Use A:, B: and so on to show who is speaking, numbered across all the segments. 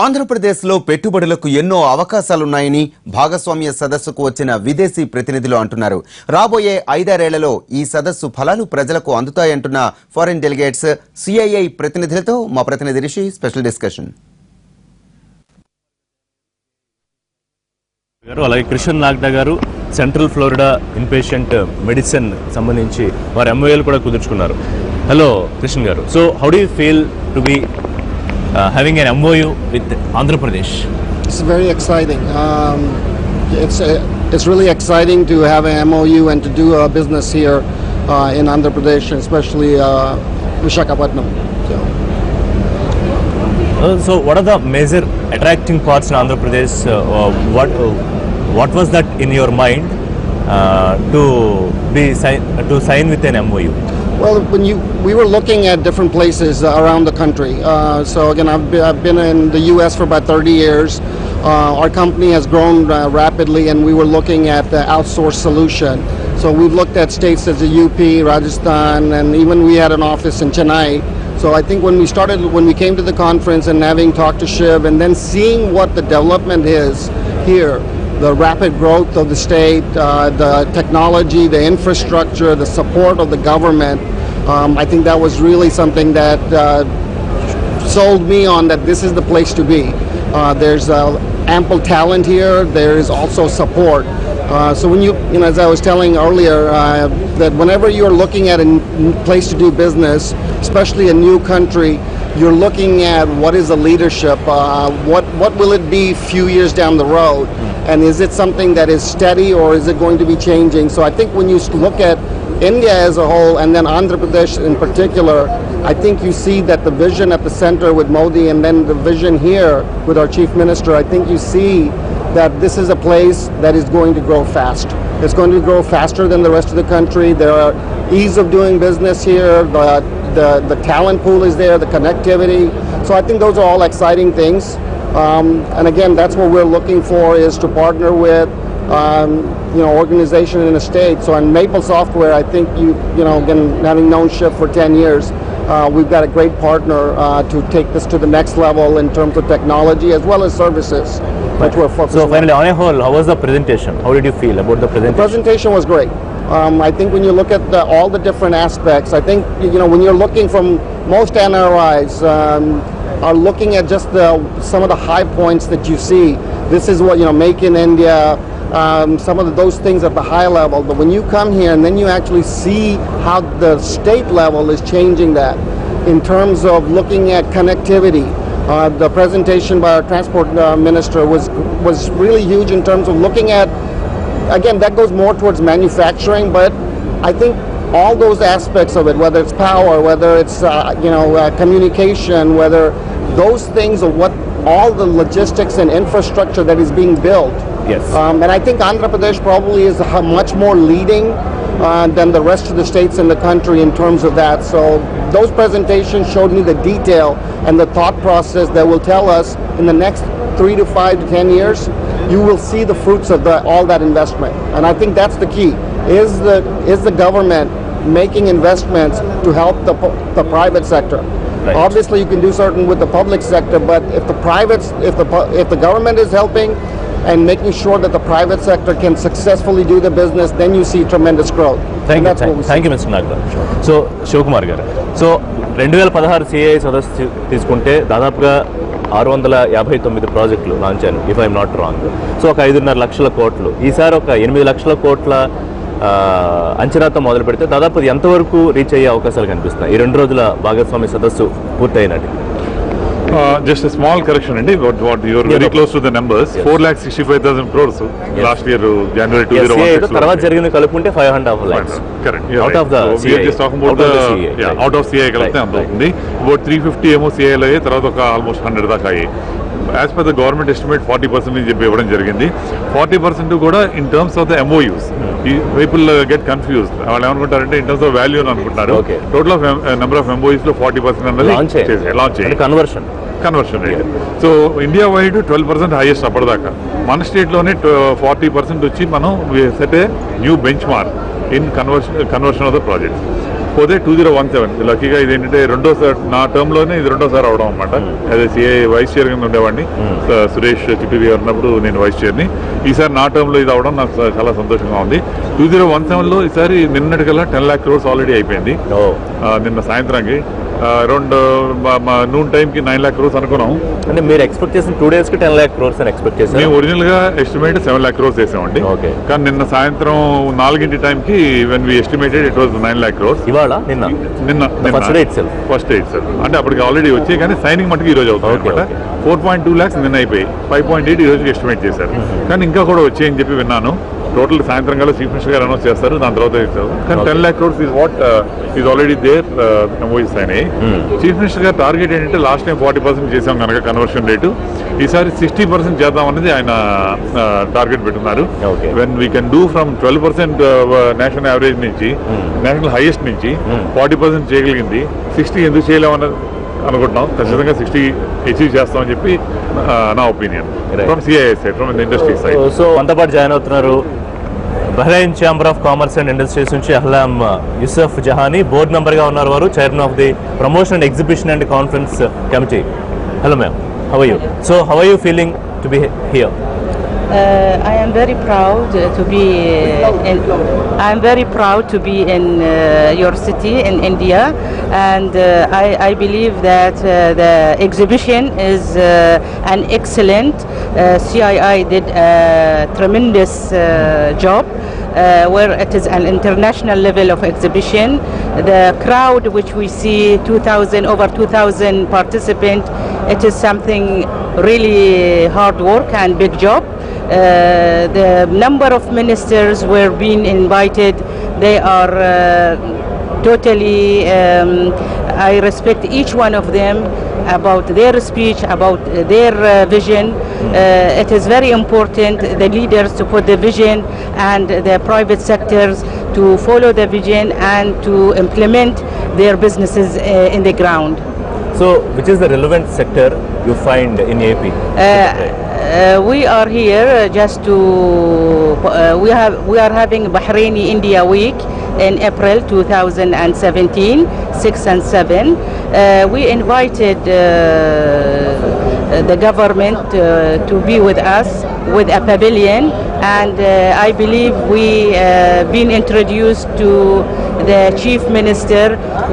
A: ఆంధ్రప్రదేశ్లో పెట్టుబడులకు ఎన్నో అవకాశాలున్నాయని భాగస్వామ్య సదస్సుకు వచ్చిన విదేశీ ప్రతినిధులు అంటున్నారు. రాబోయే 5-6 ఏళ్లలో ఈ సదస్సు ఫలాలు ప్రజలకు అందుతాయంటున్న ఫారెన్ డెలిగేట్స్ CII ప్రతినిధులతో మా ప్రతినిధి రిషి స్పెషల్ డిస్కషన్.
B: అలాగే కృష్ణన్ నాగ్డా గారు సెంట్రల్ ఫ్లోరిడా ఇన్పేషెంట్ మెడిసిన్ సంబంధించి వారి MOUలు కూడా కుదుర్చుకున్నారు. హలో కృష్ణన్ గారు, so how do you feel to be having an MOU with Andhra Pradesh?
C: It's very exciting. It's really exciting to have an MOU and to do a business here in Andhra Pradesh, especially Visakhapatnam.
B: So what are the major attracting parts in Andhra Pradesh? What was that in your mind to sign with an MOU?
C: Well, we were looking at different places around the country. So again, I've been in the U.S. for about 30 years. Our company has grown rapidly, and we were looking at the outsourced solution. So we've looked at states as the UP, Rajasthan, and even we had an office in Chennai. So I think when we came to the conference and having talked to Shiv and then seeing what the development is here, the rapid growth of the state, the technology, the infrastructure, the support of the government, I think that was really something that sold me on that this is the place to be. There's ample talent here. There is also support. So when you know, as I was telling earlier, that whenever you're looking at a place to do business, especially a new country, you're looking at what is the leadership, what will it be few years down the road, and is it something that is steady or is it going to be changing? So I think when you look at India as a whole and then Andhra Pradesh in particular, I think you see that the vision at the center with Modi and then the vision here with our Chief Minister, I think you see that this is a place that is going to grow fast. It's going to grow faster than the rest of the country. There are ease of doing business here, the talent pool is there, the connectivity. So I think those are all exciting things. And again, that's what we're looking for, is to partner with organization in a state. So on Maple Software, I think again, having known Shiv for 10 years, we've got a great partner to take this to the next level in terms of technology as well as services, which we're focusing on.
B: So finally, on a whole, how was the presentation? How did you feel about the presentation?
C: The presentation was great. I think when you look at all the different aspects, I think when you're looking from most NRIs are looking at just some of the high points that you see. This is what make in India. Some of those things at the high level, but when you come here and then you actually see how the state level is changing that in terms of looking at connectivity. The presentation by our transport minister was really huge in terms of looking at, again, that goes more towards manufacturing, but I think all those aspects of it, whether it's power, whether it's communication, whether those things are what all the logistics and infrastructure that is being built.
B: Yes.
C: And I think Andhra Pradesh probably is much more leading than the rest of the states in the country in terms of that. So those presentations showed me the detail and the thought process that will tell us in the next 3 to 5 to 10 years, you will see the fruits of all that investment. And I think that's the key. Is the government making investments to help the private sector? Right. Obviously, you can do certain with the public sector, but if the government is helping and making sure that the private sector can successfully do the business, then you see tremendous growth.
B: Thank you, Mr. Nagda. So, Shivkumar garu. So, 2016 CII సదస్సు తీసుకుంటే దాదాపుగా 659 ప్రాజెక్టులు launch అయ్యాయి, if I'm not wrong. So ఒక 5.5 లక్షల కోట్లు, ఈసారి ఒక 8 లక్షల కోట్ల అంచనాతో మొదలు పెడితే దాదాపు ఎంతవరకు రీచ్ అయ్యే అవకాశాలు కనిపిస్తున్నాయి ఈ 2 రోజుల భాగస్వామ్య సదస్సు పూర్తయినట్టు?
D: Just a small correction, what you're very close to the numbers. Yes. 4,65,000 crores last year, January 2016.
B: తర్వాత జరిగింది కలుపుకుంటే 5.5 lakhs.
D: Correct.
B: Out of the
D: CII. We are just talking about out of CII కలిపితే అంత అవుతుంది. About 350 ఏమో CII లో అయ్యాయి, తర్వాత ఒక ఆల్మోస్ట్ 100 దాకా అయ్యాయి. As per the government estimate, 40% అని చెప్పి ఇవ్వడం జరిగింది. 40% కూడా in terms of the MOUs. People get confused. వాళ్ళు ఏమనుకుంటారంటే in terms of value అని అనుకుంటారు. Total of number of MOUs లో 40% అన్నది లాంచ్ అయ్యాయి. Conversion rate. So India wide 12% highest అప్పటిదాకా. మన స్టేట్లోనే 40% వచ్చి మనం set a new bench mark in conversion of the projects. పోతే 2017 లక్కీగా ఇదేంటంటే రెండోసారి నా టర్మ్లోనే ఇది రెండోసారి అవడం అనమాట. అదే సిఐ వైస్ చైర్ కింద ఉండేవాడిని. సురేష్ చిప్పివి ఉన్నప్పుడు నేను వైస్ చైర్ని. ఈసారి నా టర్మ్లో ఇది అవడం నాకు చాలా సంతోషంగా ఉంది. 2017లో ఈసారి నిన్నటికల్లా 10 lakh crores ఆల్రెడీ అయిపోయింది. నిన్న సాయంత్రానికి అరౌండ్ నూన్ టైంకి 9 lakh crores అనుకున్నాం.
B: అంటే మీరు ఎక్స్పెక్ట్ చేసిన 2 days కి 10 lakh crores అని ఎక్స్పెక్ట్ చేశారు.
D: మేము ఒరిజినల్గా ఎస్టిమేట్ 7 lakh crores చేసామండి. కానీ నిన్న సాయంత్రం 4 టైంకి when we estimated it was 9 lakh crores.
B: ఇవాళ నిన్న ఫస్ట్ డే ఇట్సెల్ఫ్ అంటే అప్పటికి ఆల్రెడీ వచ్చాయి, కానీ సైనింగ్ మటుకు ఈ రోజు అవుతుంది అనమాట. 4.2 lakhs నిన్న అయిపోయి 5.8 ఈ రోజుకి ఎస్టిమేట్ చేశారు. కానీ ఇంకా కూడా వచ్చాయని చెప్పి విన్నాను. టోటల్ సాయంత్రం కల్లా చీఫ్ మినిస్టర్ గారు అనౌన్స్ చేస్తారు, దాని తర్వాత ఇస్తారు. కానీ 10 lakh crores is what is already there MoUs అయినాయి. చీఫ్ మినిస్టర్ గారు టార్గెట్ ఏంటంటే లాస్ట్ టైం 40% చేసాం కనుక కన్వర్షన్ రేటు, ఈసారి 60% చేద్దాం అనేది ఆయన టార్గెట్ పెట్టున్నారు. When we can do from 12% national average నుంచి నేషనల్ హైయెస్ట్ నుంచి 40% చేయగలిగింది, 60 ఎందుకు చేయలేమన్నది అనుకుంటున్నాం. ఖచ్చితంగా 60 అచీవ్ చేస్తామని చెప్పి నా opinion from CII side, from industry side. So అంతా పాటు జాయిన్ అవుతున్నారు Bahrain chamber of commerce and industries నుంచి అహ్లాం యూసఫ్ జహానీ, బోర్డ్ మెంబర్గా ఉన్నారు వారు, chairman of the promotion and exhibition and conference committee. Hello ma'am, how are you? So how are you feeling to be here?
E: I am very proud to be. I am very proud to be in your city in India, and I believe that the exhibition is an excellent. CII did a tremendous job. Where it is an international level of exhibition. The crowd which we see, over 2,000 participants, it is something really hard work and big job. The number of ministers were being invited. They are totally, I respect each one of them about their speech, about their vision. It is very important, the leaders to put the vision and the private sectors to follow the vision and to implement their businesses in the ground.
B: So which is the relevant sector you find in AP?
E: We are here just to, we are having Bahraini India Week in April 2017, 6 and 7. We invited the government to be with us with a pavilion, and I believe we been introduced to the chief minister,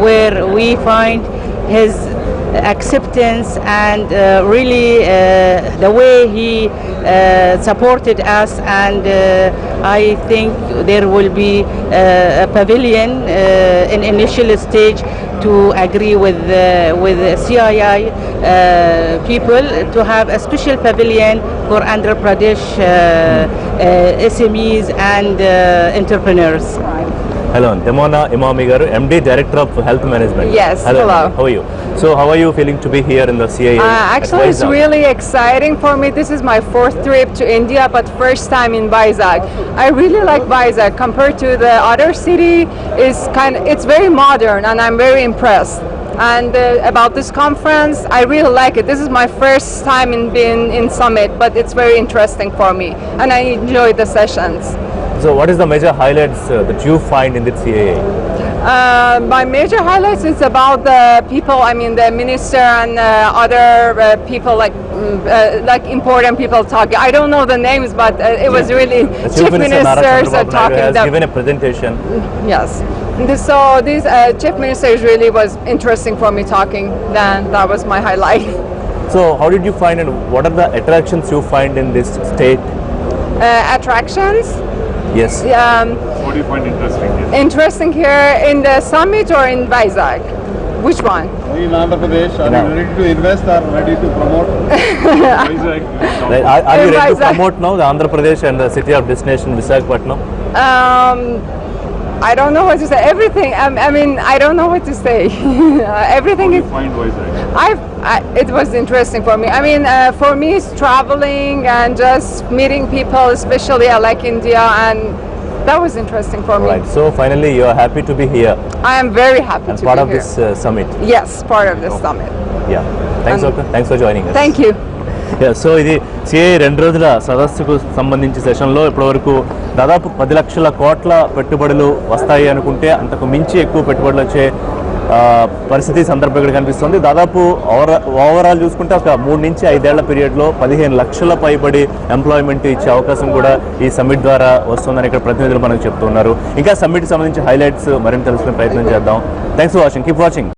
E: where we find his acceptance and really the way he supported us, and I think there will be a pavilion in initial stage to agree with CII people to have a special pavilion for Andhra Pradesh SMEs and entrepreneurs.
B: Hello, Demona Imami garu, MD Director of Health Management.
F: Yes, hello.
B: How are you? So how are you feeling to be here in the CII?
F: Actually, it's really exciting for me. This is my 4th trip to India, but first time in Vizag. I really like Vizag compared to the other city. It's very modern, and I'm very impressed. And about this conference, I really like it. This is my first time in being in Summit, but it's very interesting for me, and I enjoy the sessions.
B: So what is the major highlights that you find in the CII?
F: My major highlights is about the people. I mean, the minister and other people, like important people talking. I don't know the names, but it was really chief ministers are talking.
B: Has given a presentation.
F: Yes. So this chief minister really was interesting for me talking. Then that was my highlight.
B: So how did you find, and what are the attractions you find in this state?
F: Attractions.
B: Yes.
D: What do you find interesting here?
F: Interesting here in the summit or in Vizag? Which one?
G: In Andhra Pradesh, are you ready to invest or ready to promote?
B: Are you ready to promote now the Andhra Pradesh and the city of destination Visakhapatnam?
F: I don't know what to say. Everything. I mean, I don't know what to say. Everything is.
D: Find Vizag.
F: It was interesting for me. I mean, for me, it's traveling and just meeting people. Especially, I like India, and that was interesting for me.
B: Right. So finally, you are happy to be here
F: I am very happy
B: and
F: to
B: part
F: be
B: of
F: here.
B: this summit.
F: Yes, part of this summit.
B: Yeah. Thanks,
F: And-
B: Doctor. Thanks for joining us.
F: Thank you.
B: So ఇది CI 2 రోజుల సదస్సుకు సంబంధించి సెషన్లో ఇప్పటివరకు దాదాపు 10 లక్షల కోట్ల పెట్టుబడులు వస్తాయి అనుకుంటే అంతకు మించి ఎక్కువ పెట్టుబడులు వచ్చే పరిస్థితి సందర్భం ఇక్కడ కనిపిస్తుంది. దాదాపు ఓవరాల్ చూసుకుంటే ఒక 3 నుంచి 5 ఏళ్ల పీరియడ్లో 15 లక్షల పైబడి ఎంప్లాయ్మెంట్ ఇచ్చే అవకాశం కూడా ఈ సమ్మిట్ ద్వారా వస్తుందని ఇక్కడ ప్రతినిధులు మనకు చెప్తున్నారు. ఇంకా సమ్మిట్కి సంబంధించి హైలైట్స్ మరింత తెలుసుకునే ప్రయత్నం చేద్దాం. Thanks for watching. Keep watching.